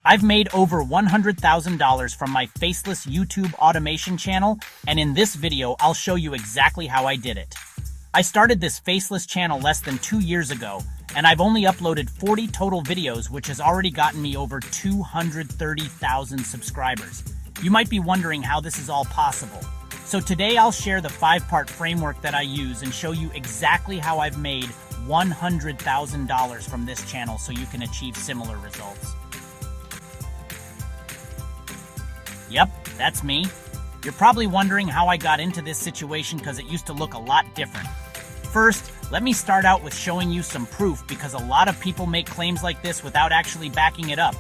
I've made over $100,000 from my faceless YouTube automation channel, and in this video, I'll show you exactly how I did it. I started this faceless channel less than 2 years ago, and I've only uploaded 40 total videos, which has already gotten me over 230,000 subscribers. You might be wondering how this is all possible. So today I'll share the 5-part framework that I use and show you exactly how I've made $100,000 from this channel so you can achieve similar results. Yep, that's me. You're probably wondering how I got into this situation because it used to look a lot different. First, let me start out with showing you some proof because a lot of people make claims like this without actually backing it up.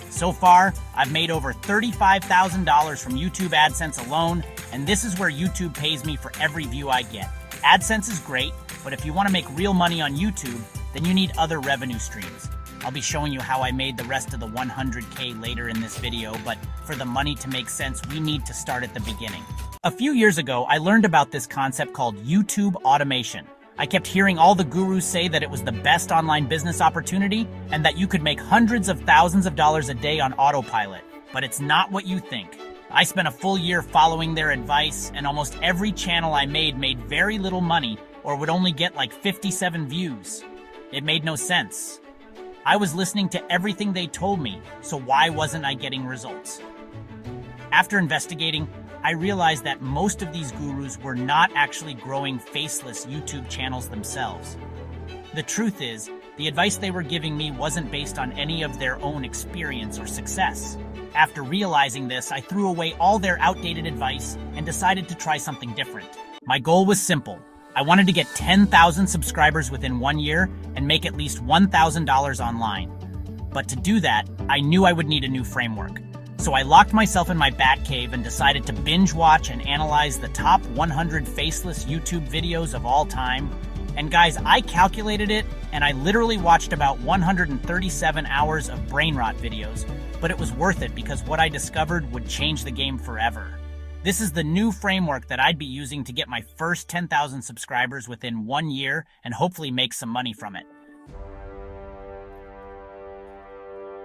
So far, I've made over $35,000 from YouTube AdSense alone, and this is where YouTube pays me for every view I get. AdSense is great, but if you want to make real money on YouTube, then you need other revenue streams. I'll be showing you how I made the rest of the 100K later in this video, but for the money to make sense, we need to start at the beginning. A few years ago, I learned about this concept called YouTube automation. I kept hearing all the gurus say that it was the best online business opportunity and that you could make hundreds of thousands of dollars a day on autopilot, but it's not what you think. I spent a full year following their advice, and almost every channel I made very little money or would only get like 57 views. It made no sense. I was listening to everything they told me, so why wasn't I getting results? After investigating, I realized that most of these gurus were not actually growing faceless YouTube channels themselves. The truth is, the advice they were giving me wasn't based on any of their own experience or success. After realizing this, I threw away all their outdated advice and decided to try something different. My goal was simple. I wanted to get 10,000 subscribers within 1 year and make at least $1,000 online. But to do that, I knew I would need a new framework. So I locked myself in my bat cave and decided to binge watch and analyze the top 100 faceless YouTube videos of all time. And guys, I calculated it, and I literally watched about 137 hours of brain rot videos, but it was worth it because what I discovered would change the game forever. This is the new framework that I'd be using to get my first 10,000 subscribers within 1 year and hopefully make some money from it.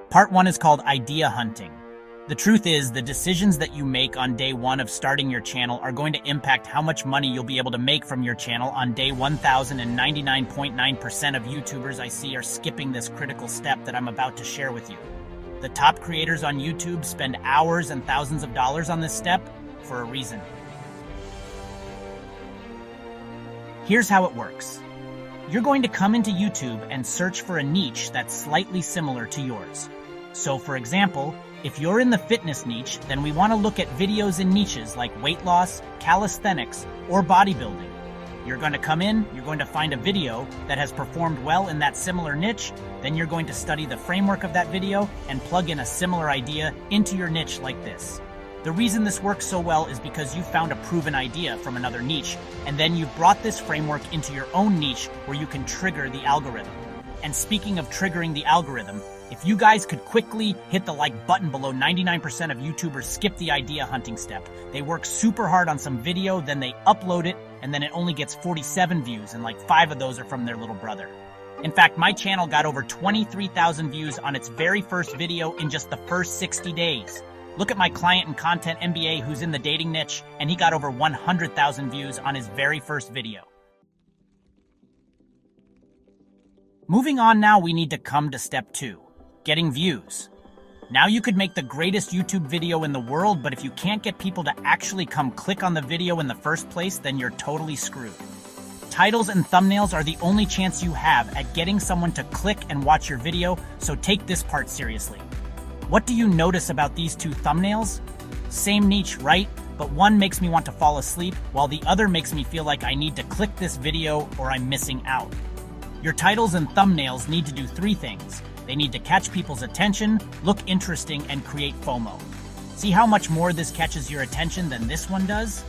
Part 1 is called idea hunting. The truth is, the decisions that you make on day 1 of starting your channel are going to impact how much money you'll be able to make from your channel on day 1,000, and 99.9% of YouTubers I see are skipping this critical step that I'm about to share with you. The top creators on YouTube spend hours and thousands of dollars on this step for a reason. Here's how it works. You're going to come into YouTube and search for a niche that's slightly similar to yours. So for example, if you're in the fitness niche, then we want to look at videos in niches like weight loss, calisthenics, or bodybuilding. You're going to come in, you're going to find a video that has performed well in that similar niche, then you're going to study the framework of that video and plug in a similar idea into your niche like this. The reason this works so well is because you found a proven idea from another niche, and then you've brought this framework into your own niche where you can trigger the algorithm. And speaking of triggering the algorithm, if you guys could quickly hit the like button below, 99% of YouTubers skip the idea hunting step. They work super hard on some video, then they upload it, and then it only gets 47 views, and like 5 of those are from their little brother. In fact, my channel got over 23,000 views on its very first video in just the first 60 days. Look at my client and content MBA who's in the dating niche, and he got over 100,000 views on his very first video. Moving on now, we need to come to step 2, getting views. Now you could make the greatest YouTube video in the world, but if you can't get people to actually come click on the video in the first place, then you're totally screwed. Titles and thumbnails are the only chance you have at getting someone to click and watch your video, so take this part seriously. What do you notice about these 2 thumbnails? Same niche, right? But one makes me want to fall asleep, while the other makes me feel like I need to click this video or I'm missing out. Your titles and thumbnails need to do 3 things. They need to catch people's attention, look interesting, and create FOMO. See how much more this catches your attention than this one does?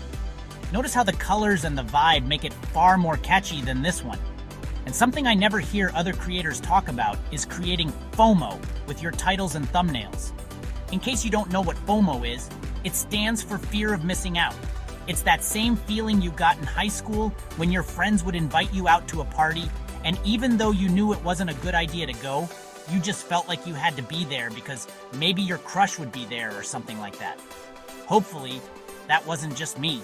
Notice how the colors and the vibe make it far more catchy than this one. And something I never hear other creators talk about is creating FOMO with your titles and thumbnails. In case you don't know what FOMO is, it stands for fear of missing out. It's that same feeling you got in high school when your friends would invite you out to a party, and even though you knew it wasn't a good idea to go, You just felt like you had to be there because maybe your crush would be there or something like that. Hopefully, that wasn't just me.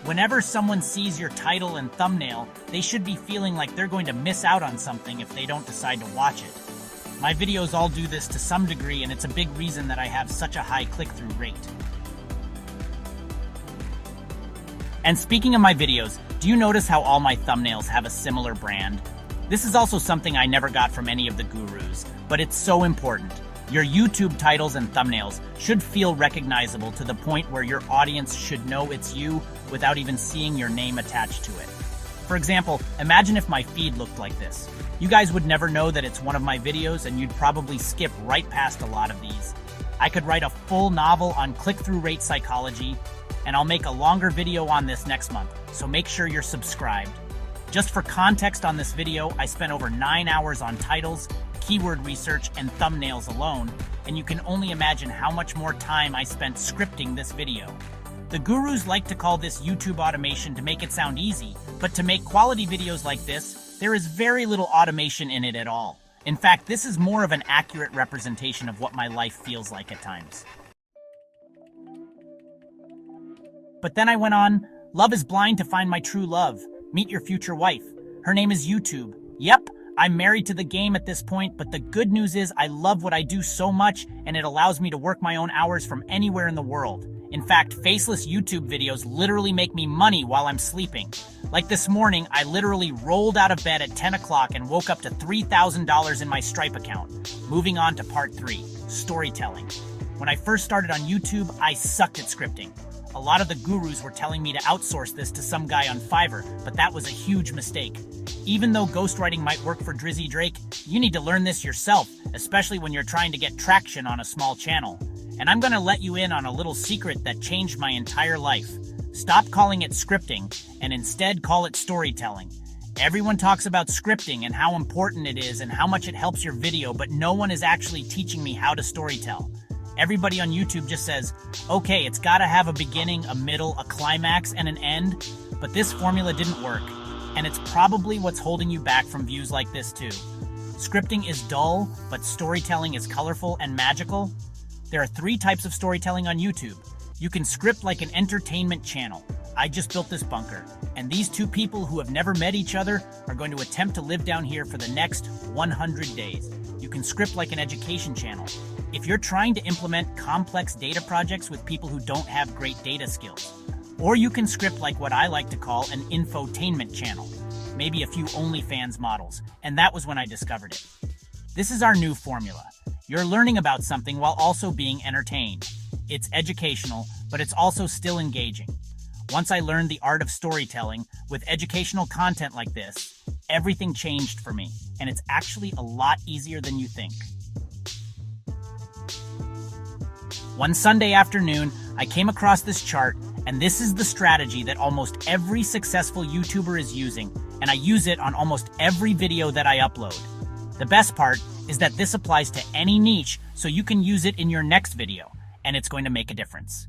Whenever someone sees your title and thumbnail, they should be feeling like they're going to miss out on something if they don't decide to watch it. My videos all do this to some degree, and it's a big reason that I have such a high click-through rate. And speaking of my videos, do you notice how all my thumbnails have a similar brand? This is also something I never got from any of the gurus, but it's so important. Your YouTube titles and thumbnails should feel recognizable to the point where your audience should know it's you without even seeing your name attached to it. For example, imagine if my feed looked like this. You guys would never know that it's one of my videos, and you'd probably skip right past a lot of these. I could write a full novel on click-through rate psychology, and I'll make a longer video on this next month, so make sure you're subscribed. Just for context on this video, I spent over 9 hours on titles, keyword research, and thumbnails alone, and you can only imagine how much more time I spent scripting this video. The gurus like to call this YouTube automation to make it sound easy, but to make quality videos like this, there is very little automation in it at all. In fact, this is more of an accurate representation of what my life feels like at times. But then I went on, love is blind to find my true love. Meet your future wife. Her name is YouTube. Yep, I'm married to the game at this point, but the good news is I love what I do so much, and it allows me to work my own hours from anywhere in the world. In fact, faceless YouTube videos literally make me money while I'm sleeping. Like this morning, I literally rolled out of bed at 10 o'clock and woke up to $3,000 in my Stripe account. Moving on to part 3, storytelling. When I first started on YouTube, I sucked at scripting. A lot of the gurus were telling me to outsource this to some guy on Fiverr, but that was a huge mistake. Even though ghostwriting might work for Drizzy Drake, you need to learn this yourself, especially when you're trying to get traction on a small channel. And I'm gonna let you in on a little secret that changed my entire life. Stop calling it scripting, and instead call it storytelling. Everyone talks about scripting and how important it is and how much it helps your video, but no one is actually teaching me how to storytell. Everybody on YouTube just says, okay, it's gotta have a beginning, a middle, a climax, and an end, but this formula didn't work, and it's probably what's holding you back from views like this too. Scripting is dull, but storytelling is colorful and magical. There are 3 types of storytelling on YouTube. You can script like an entertainment channel. I just built this bunker, and these 2 people who have never met each other are going to attempt to live down here for the next 100 days. You can script like an education channel. If you're trying to implement complex data projects with people who don't have great data skills. Or you can script like what I like to call an infotainment channel. Maybe a few OnlyFans models, and that was when I discovered it. This is our new formula. You're learning about something while also being entertained. It's educational, but it's also still engaging. Once I learned the art of storytelling with educational content like this, everything changed for me, and it's actually a lot easier than you think. One Sunday afternoon, I came across this chart, and this is the strategy that almost every successful YouTuber is using, and I use it on almost every video that I upload. The best part is that this applies to any niche, so you can use it in your next video, and it's going to make a difference.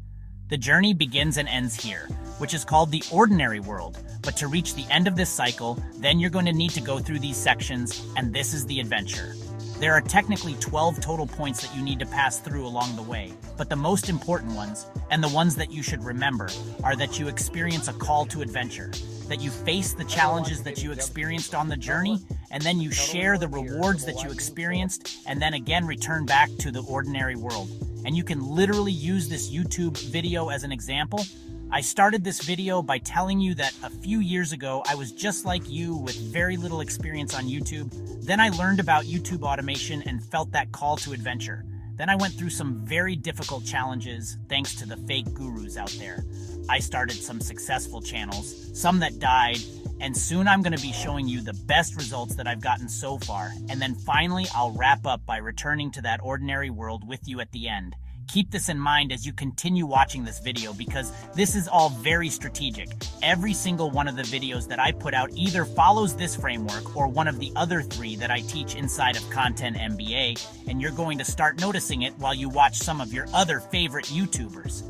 The journey begins and ends here, which is called the ordinary world, but to reach the end of this cycle, then you're going to need to go through these sections, and this is the adventure. There are technically 12 total points that you need to pass through along the way, but the most important ones, and the ones that you should remember, are that you experience a call to adventure, that you face the challenges that you experienced on the journey, and then you share the rewards that you experienced, and then again return back to the ordinary world. And you can literally use this YouTube video as an example. I started this video by telling you that a few years ago, I was just like you with very little experience on YouTube. Then I learned about YouTube automation and felt that call to adventure. Then I went through some very difficult challenges thanks to the fake gurus out there. I started some successful channels, some that died, and soon I'm going to be showing you the best results that I've gotten so far. And then finally, I'll wrap up by returning to that ordinary world with you at the end. Keep this in mind as you continue watching this video because this is all very strategic. Every single one of the videos that I put out either follows this framework or one of the other 3 that I teach inside of Content MBA, and you're going to start noticing it while you watch some of your other favorite YouTubers.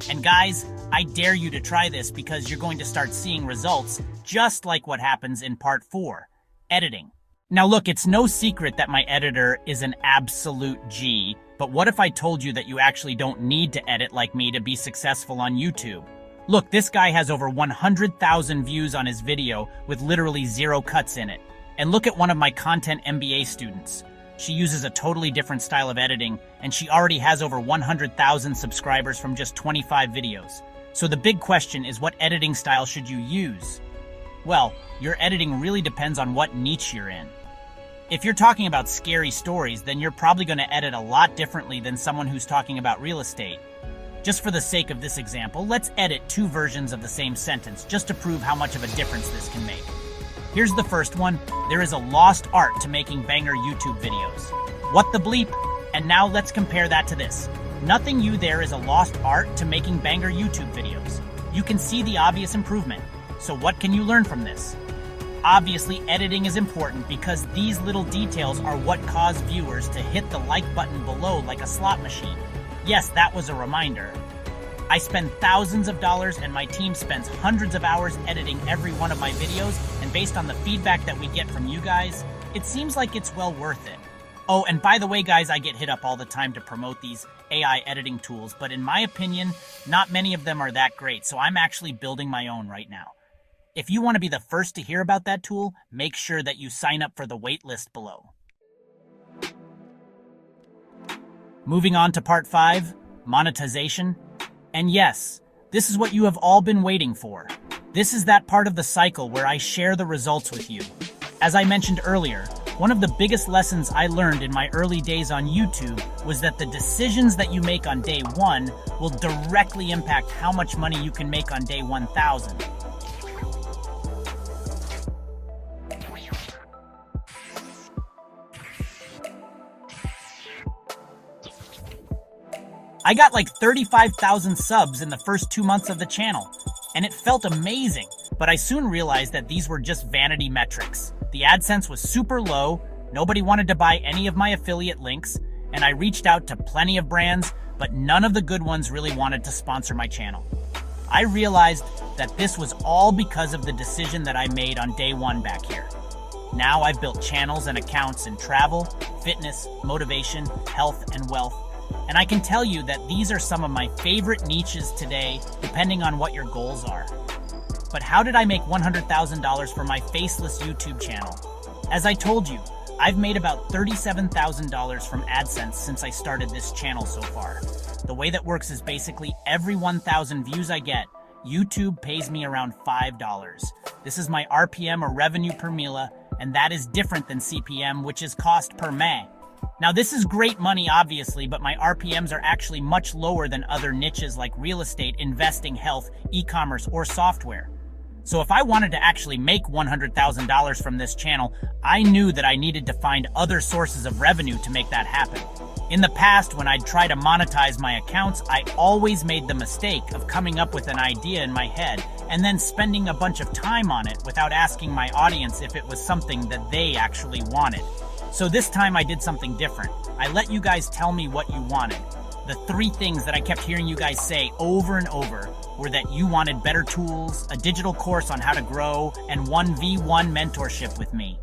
And guys, I dare you to try this because you're going to start seeing results just like what happens in part 4, editing. Now look, it's no secret that my editor is an absolute G, but what if I told you that you actually don't need to edit like me to be successful on YouTube? Look, this guy has over 100,000 views on his video with literally 0 cuts in it. And look at one of my Content MBA students. She uses a totally different style of editing, and she already has over 100,000 subscribers from just 25 videos. So the big question is, what editing style should you use? Well, your editing really depends on what niche you're in. If you're talking about scary stories, then you're probably going to edit a lot differently than someone who's talking about real estate. Just for the sake of this example, let's edit 2 versions of the same sentence just to prove how much of a difference this can make. Here's the first one. There is a lost art to making banger YouTube videos. What the bleep? And now let's compare that to this. Nothing you there is a lost art to making banger YouTube videos. You can see the obvious improvement. So what can you learn from this? Obviously, editing is important because these little details are what cause viewers to hit the like button below like a slot machine. Yes, that was a reminder. I spend thousands of dollars and my team spends hundreds of hours editing every one of my videos, and based on the feedback that we get from you guys, it seems like it's well worth it. Oh, and by the way, guys, I get hit up all the time to promote these AI editing tools, but in my opinion, not many of them are that great, so I'm actually building my own right now. If you want to be the first to hear about that tool, make sure that you sign up for the waitlist below. Moving on to part 5, monetization. And yes, this is what you have all been waiting for. This is that part of the cycle where I share the results with you. As I mentioned earlier, one of the biggest lessons I learned in my early days on YouTube was that the decisions that you make on day 1 will directly impact how much money you can make on day 1,000. I got like 35,000 subs in the first 2 months of the channel, and it felt amazing, but I soon realized that these were just vanity metrics. The AdSense was super low, nobody wanted to buy any of my affiliate links, and I reached out to plenty of brands, but none of the good ones really wanted to sponsor my channel. I realized that this was all because of the decision that I made on day 1 back here. Now I've built channels and accounts in travel, fitness, motivation, health, and wealth. And I can tell you that these are some of my favorite niches today, depending on what your goals are. But how did I make $100,000 for my faceless YouTube channel? As I told you, I've made about $37,000 from AdSense since I started this channel so far. The way that works is basically every 1,000 views I get, YouTube pays me around $5. This is my RPM, or revenue per mila, and that is different than CPM, which is cost per meg. Now this is great money obviously, but my RPMs are actually much lower than other niches like real estate, investing, health, e-commerce, or software. So if I wanted to actually make $100,000 from this channel, I knew that I needed to find other sources of revenue to make that happen. In the past, when I'd try to monetize my accounts, I always made the mistake of coming up with an idea in my head and then spending a bunch of time on it without asking my audience if it was something that they actually wanted. So this time I did something different. I let you guys tell me what you wanted. The 3 things that I kept hearing you guys say over and over were that you wanted better tools, a digital course on how to grow, and 1v1 mentorship with me.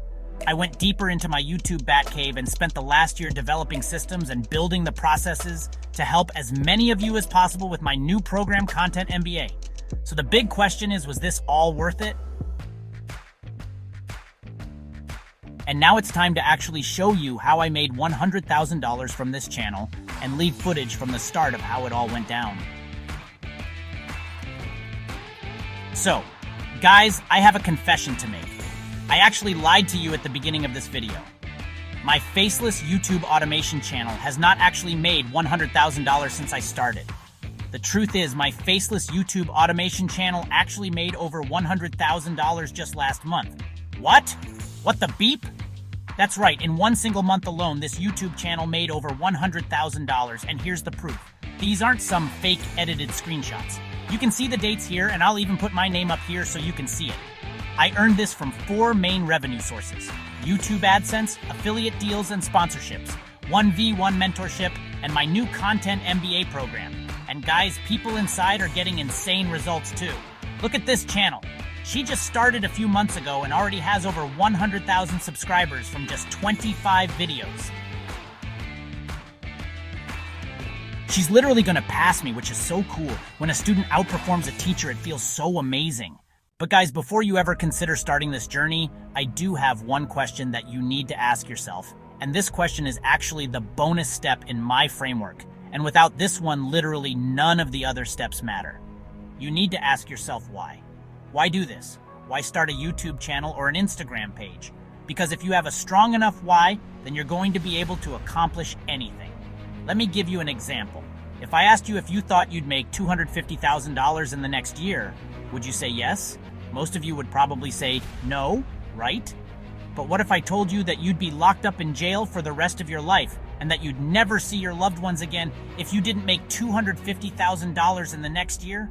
I went deeper into my YouTube Batcave and spent the last year developing systems and building the processes to help as many of you as possible with my new program, Content MBA. So the big question is, was this all worth it? And now it's time to actually show you how I made $100,000 from this channel and leave footage from the start of how it all went down. So, guys, I have a confession to make. I actually lied to you at the beginning of this video. My faceless YouTube automation channel has not actually made $100,000 since I started. The truth is, my faceless YouTube automation channel actually made over $100,000 just last month. What? What the beep? That's right, in 1 single month alone, this YouTube channel made over $100,000, and here's the proof. These aren't some fake edited screenshots. You can see the dates here, and I'll even put my name up here so you can see it. I earned this from 4 main revenue sources: YouTube AdSense, affiliate deals and sponsorships, 1v1 mentorship, and my new Content MBA program. And guys, people inside are getting insane results too. Look at this channel. She just started a few months ago and already has over 100,000 subscribers from just 25 videos. She's literally gonna pass me, which is so cool. When a student outperforms a teacher, it feels so amazing. But guys, before you ever consider starting this journey, I do have one question that you need to ask yourself. And this question is actually the bonus step in my framework. And without this one, literally none of the other steps matter. You need to ask yourself why. Why do this? Why start a YouTube channel or an Instagram page? Because if you have a strong enough why, then you're going to be able to accomplish anything. Let me give you an example. If I asked you if you thought you'd make $250,000 in the next year, would you say yes? Most of you would probably say no, right? But what if I told you that you'd be locked up in jail for the rest of your life and that you'd never see your loved ones again if you didn't make $250,000 in the next year?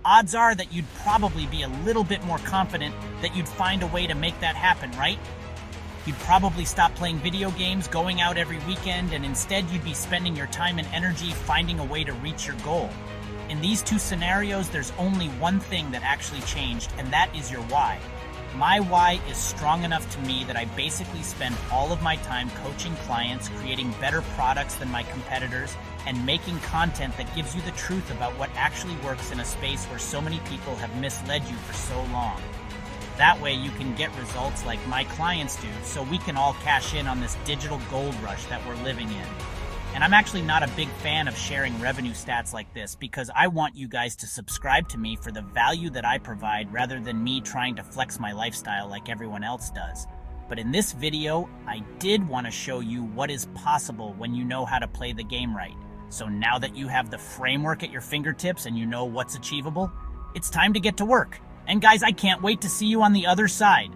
Odds are that you'd probably be a little bit more confident that you'd find a way to make that happen, right? You'd probably stop playing video games, going out every weekend, and instead you'd be spending your time and energy finding a way to reach your goal. In these two scenarios, there's only one thing that actually changed, and that is your why. My why is strong enough to me that I basically spend all of my time coaching clients, creating better products than my competitors, and making content that gives you the truth about what actually works in a space where so many people have misled you for so long. That way you can get results like my clients do, so we can all cash in on this digital gold rush that we're living in. And I'm actually not a big fan of sharing revenue stats like this because I want you guys to subscribe to me for the value that I provide rather than me trying to flex my lifestyle like everyone else does. But in this video, I did want to show you what is possible when you know how to play the game right. So now that you have the framework at your fingertips and you know what's achievable, it's time to get to work. And guys, I can't wait to see you on the other side.